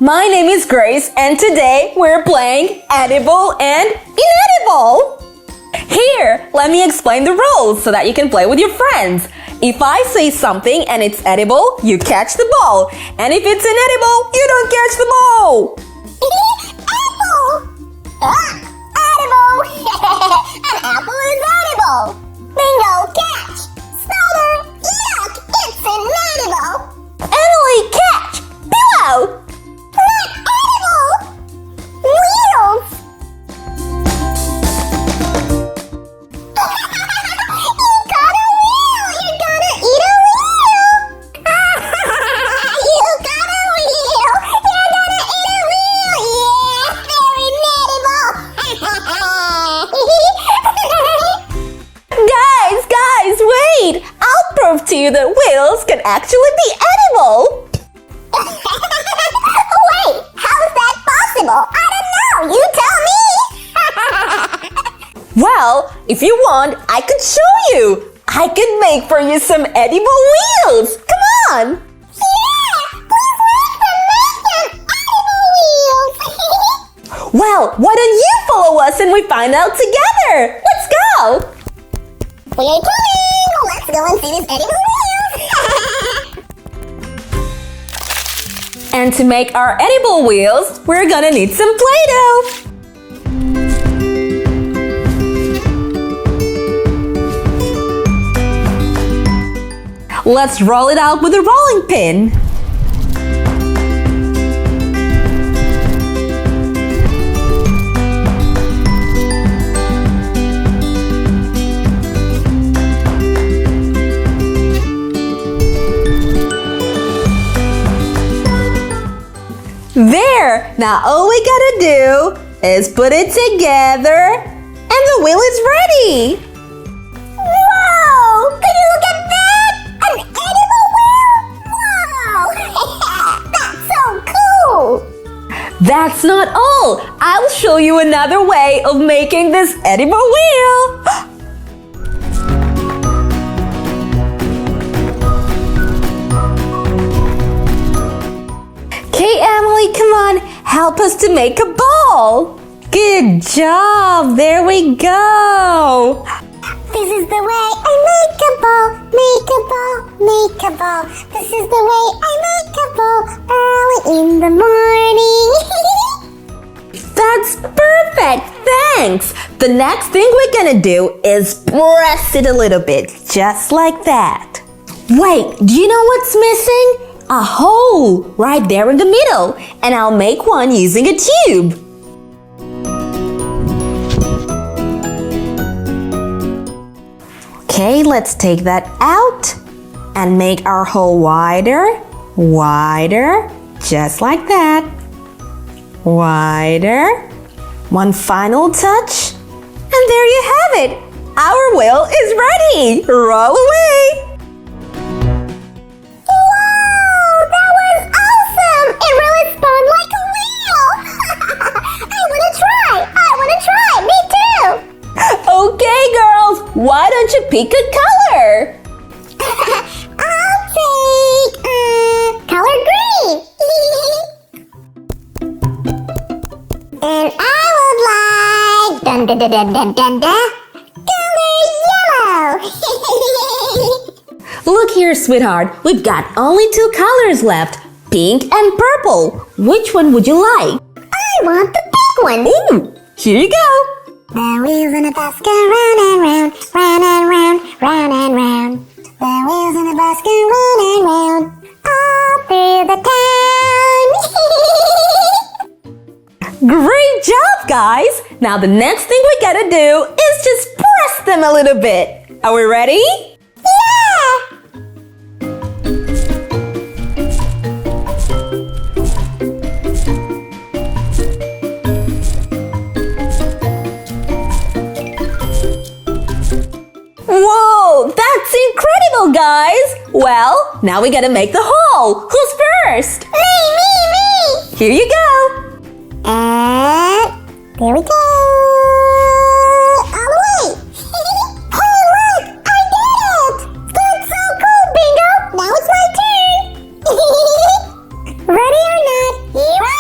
My name is Grace and today we're playing edible and inedible. Here, let me explain the rules so that you can play with your friends. If I say something and it's edible, you catch the ball. And if it's inedible, you don't catch the ball. Edible! An apple is edible! Bingo, catch! Spider, yuck! It's inedible! Emily, catch! Pillow! Not edible! Wheels! You got a wheel! You're gonna eat a wheel! You got a wheel! You're gonna eat a wheel! Yeah! Very inedible! Guys, wait! I'll prove to you that wheels can actually be edible. Wait, how's that possible? I don't know. You tell me. Well, if you want, I could show you. I could make for you some edible wheels. Come on. Yeah, please make them edible wheels. Well, why don't you follow us and we find out together? Let's go. We are coming. Let's go and see these edible wheels. And to make our edible wheels, we're gonna need some Play-Doh. Let's roll it out with a rolling pin. There! Now all we gotta do is put it together and the wheel is ready! Whoa! Can you look at that? An edible wheel? Whoa! That's so cool! That's not all! I'll show you another way of making this edible wheel! Okay, Emily, come on, help us to make a ball! Good job! There we go! This is the way I make a ball, make a ball, make a ball. This is the way I make a ball early in the morning. That's perfect! Thanks! The next thing we're gonna do is press it a little bit, just like that. Wait, do you know what's missing? A hole right there in the middle, and I'll make one using a tube. Okay, let's take that out and make our hole wider, just like that. Wider. One final touch, and there you have it. Our wheel is ready. Roll away. Okay, girls, why don't you pick a color? I'll take color green. And I would like color yellow. Look here, sweetheart, we've got only 2 colors left, pink and purple. Which one would you like? I want the pink one. Ooh, here you go. The wheels in the bus go round and round, round and round, round and round. The wheels in the bus go round and round, all through the town. Great job, guys. Now the next thing we gotta do is just press them a little bit. Are we ready? Yeah! Whoa, that's incredible, guys! Well, now we gotta make the hole. Who's first? Me! Here you go. And there we go. All the way. Hey, look! I did it! That's so cool, Bingo! Now it's my turn. Ready or not, here I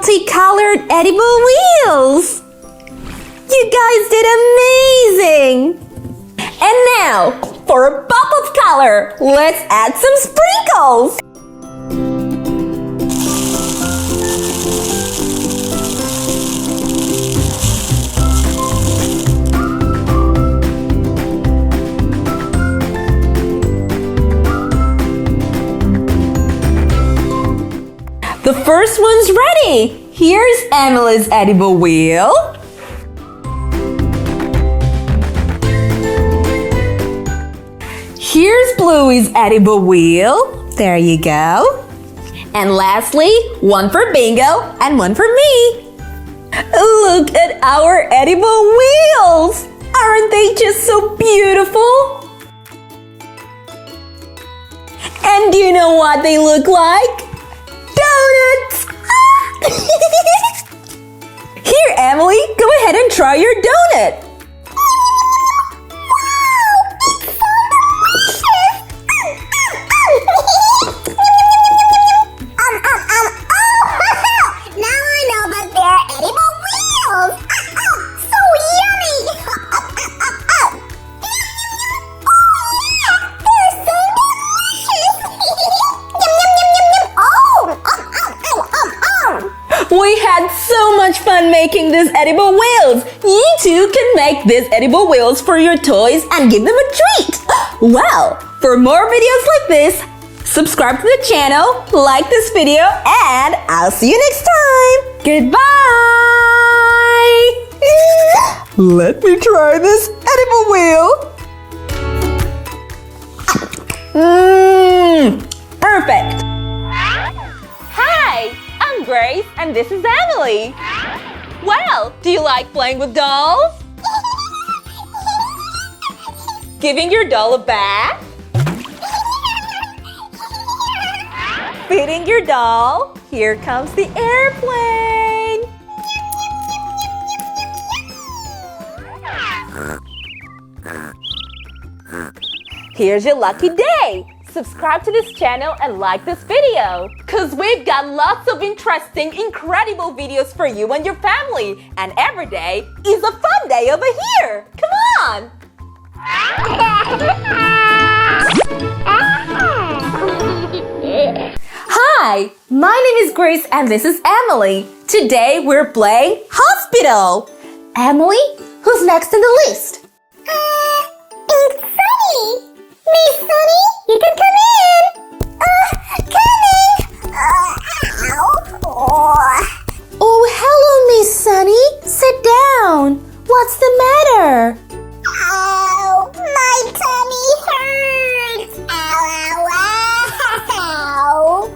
multicolored edible wheels! You guys did amazing! And now, for a pop of color, let's add some sprinkles! The first one's ready! Here's Emily's edible wheel. Here's Bluey's edible wheel. There you go. And lastly, one for Bingo and one for me. Look at our edible wheels! Aren't they just so beautiful? And do you know what they look like? Donuts! Here, Emily, go ahead and try your donut. Now I know that they're edible wheels. So yummy! They're so delicious! We had so much fun making these edible wheels. You too can make these edible wheels for your toys and give them a treat. Well, for more videos like this, subscribe to the channel, like this video, and I'll see you next time. Goodbye! Let me try this edible wheel. Perfect! Hi, I'm Grace and this is Emily. Well, do you like playing with dolls? Giving your doll a bath? Feeding your doll? Here comes the airplane! Here's your lucky day! Subscribe to this channel and like this video, cause we've got lots of interesting, incredible videos for you and your family, and every day is a fun day over here! Come on! Hi, my name is Grace and this is Emily. Today we're playing hospital. Emily, who's next in the list? It's Sunny! Miss Sunny, you can come in! Coming! Oh, hello, Miss Sunny. Sit down. What's the matter? Ow! My tummy hurts! Ow, ow, ow!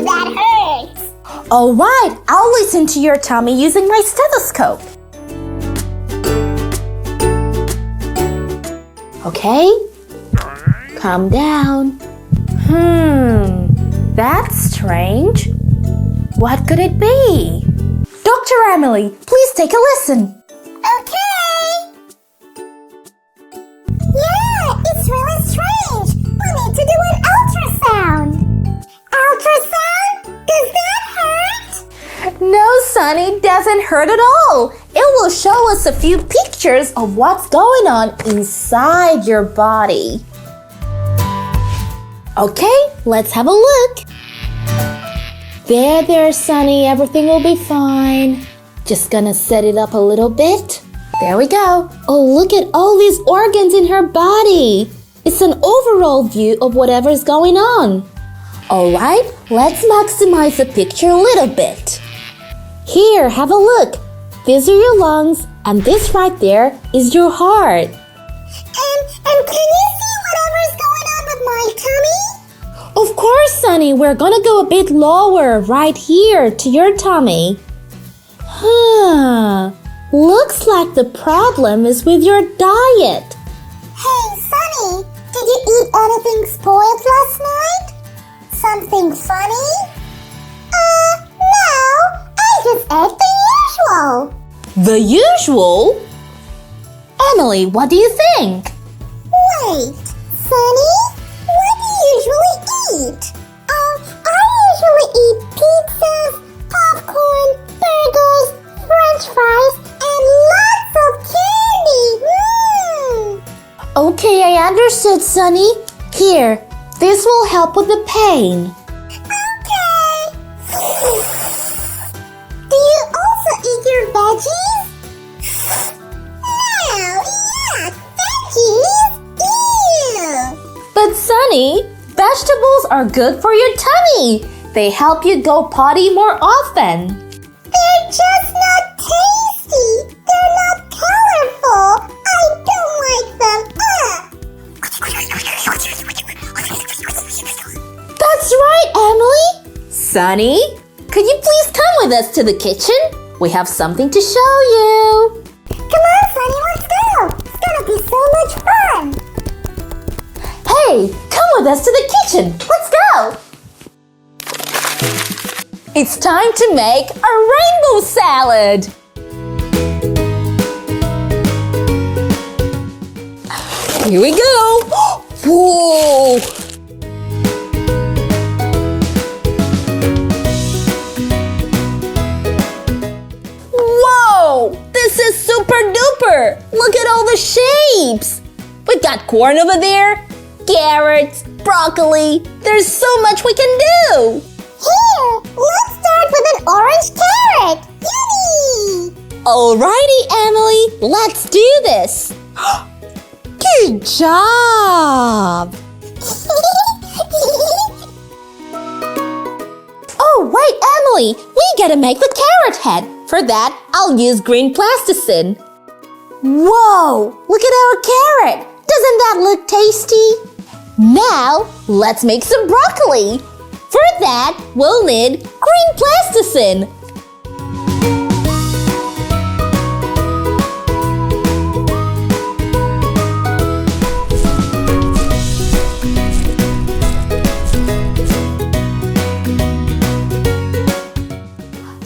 That hurts! All right, I'll listen to your tummy using my stethoscope. Okay? Calm down. That's strange. What could it be? Dr. Emily, please take a listen. Okay! Yeah, it's really strange! We need to do an ultrasound! Ultrasound? Does that hurt? No, Sonny, it doesn't hurt at all. It will show us a few pictures of what's going on inside your body. Okay, let's have a look. There, Sonny, everything will be fine. Just gonna set it up a little bit. There we go. Oh, look at all these organs in her body. It's an overall view of whatever's going on. All right, let's maximize the picture a little bit. Here, have a look. These are your lungs, and this right there is your heart. And can you see whatever's going on with my tummy? Of course, Sonny, we're gonna go a bit lower right here to your tummy. Looks like the problem is with your diet. Hey, Sunny, did you eat anything spoiled last night? Something funny? No, I just ate the usual. The usual? Emily, what do you think? Wait, Sunny, what do you usually eat? I usually eat pizzas, French fries and lots of candy. Okay, I understood, Sunny. Here, this will help with the pain. Okay. Do you also eat your veggies? No, yuck, veggies, ew. But Sunny, vegetables are good for your tummy. They help you go potty more often. They're just not tasty. They're not colorful. I don't like them. That's right, Emily. Sunny, could you please come with us to the kitchen? We have something to show you. Come on, Sunny, let's go. It's gonna be so much fun. Hey, come with us to the kitchen. Let's go. It's time to make a rainbow salad. Here we go. Whoa! Whoa! This is super duper! Look at all the shapes! We've got corn over there, carrots, broccoli. There's so much we can do! Here, let's start with an orange carrot. Yummy! Alrighty, Emily, let's do this. Good job! Oh, wait, Emily, we gotta make the carrot head. For that, I'll use green plasticine. Whoa, look at our carrot. Doesn't that look tasty? Now, let's make some broccoli. For that, we'll need green plasticine.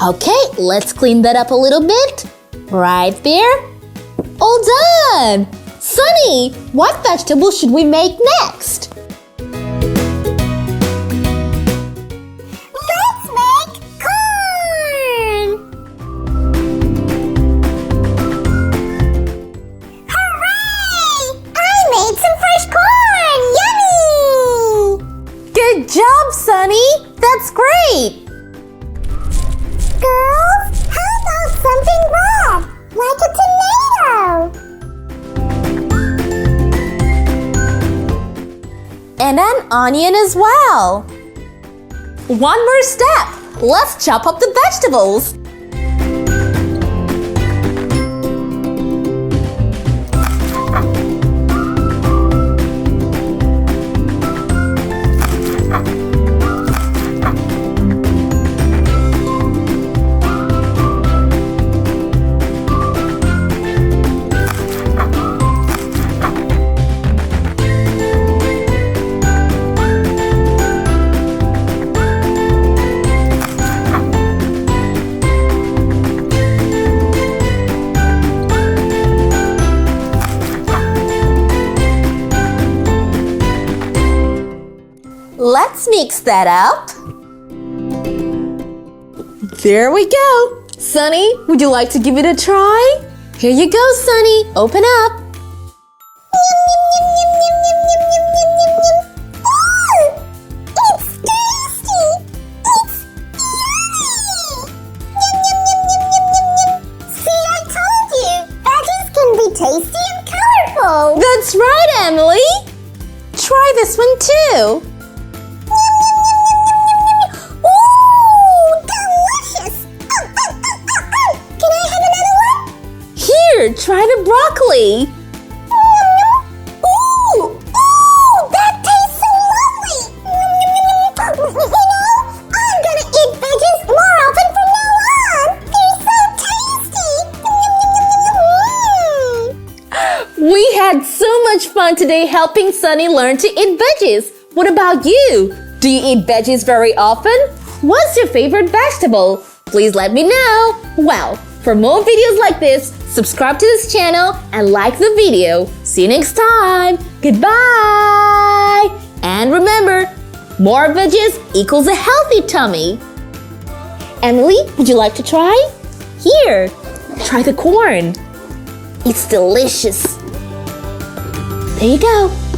Okay, let's clean that up a little bit. Right there. All done! Sunny, what vegetable should we make next? Let's make corn! Hooray! I made some fresh corn! Yummy! Good job, Sunny! That's great! Girls, how about something red? Like a tomato? And an onion as well. One more step. Let's chop up the vegetables. Let's mix that up. There we go. Sunny, would you like to give it a try? Here you go, Sunny. Open up. Oh, it's tasty! It's yummy! See, I told you, veggies can be tasty and colorful. That's right, Emily. Try this one too. Ooh, delicious! Can I have another one? Here, try the broccoli. Ooh, that tastes so lovely! You know, I'm gonna eat veggies more often from now on! They're so tasty! We had so much fun today helping Sunny learn to eat veggies. What about you? Do you eat veggies very often? What's your favorite vegetable? Please let me know. Well, for more videos like this, subscribe to this channel and like the video. See you next time. Goodbye. And remember, more veggies equals a healthy tummy. Emily, would you like to try? Here, Try the corn. It's delicious. There you go.